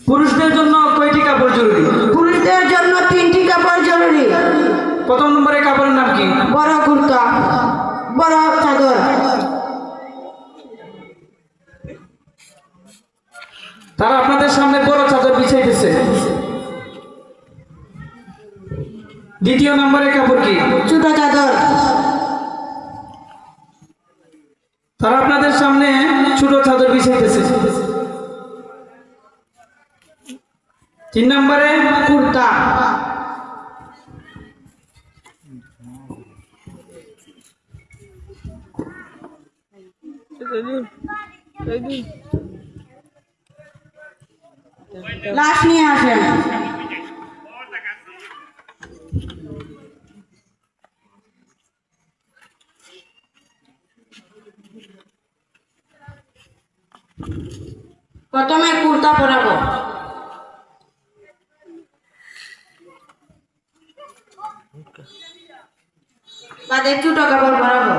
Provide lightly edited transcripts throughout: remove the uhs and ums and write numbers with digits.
পুরুষদের জন্য কয়টি কাপড় জরুরি? পুরুষদের জন্য 3টি কাপড় জরুরি। প্রথম নম্বরে কাপড়ের নাম কি? বড় কুর্তা, বড় চাদর। তারা আপনাদের সামনে বড় চাদর বিছাইতেছে। দ্বিতীয় নম্বরে কাপড় কি? ছোট চাদর। তারা আপনাদের সামনে ছোট চাদর বিছাইতেছে। 3 নম্বরে কুর্তা। লাশ নিয়ে আসেন। প্রথমে কুর্তা পরাবো। তাদের ছোট কাপড় পরাবো।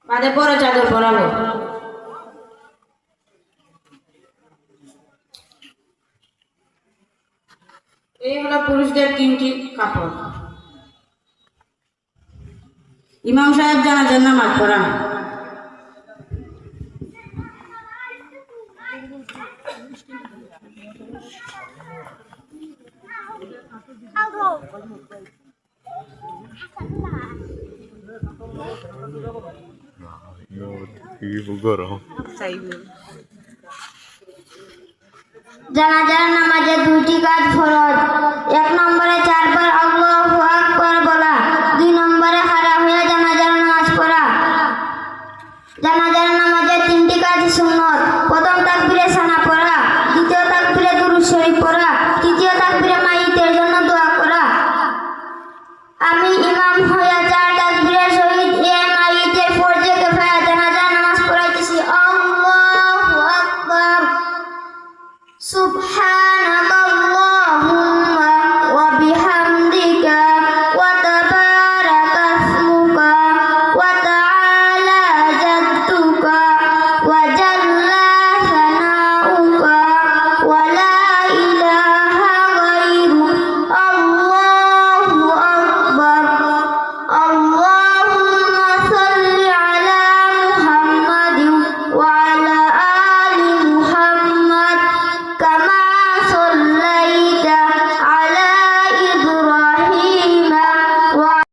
তাদের বড় চাদর পরাবো। এই হলো পুরুষদের 3টি কাপড়। ইমাম সাহেব জানাজার নামাজ পড়ান। জানাজার নামাজে 2টি কাজ ফরজ। 1 নম্বরে 4 বার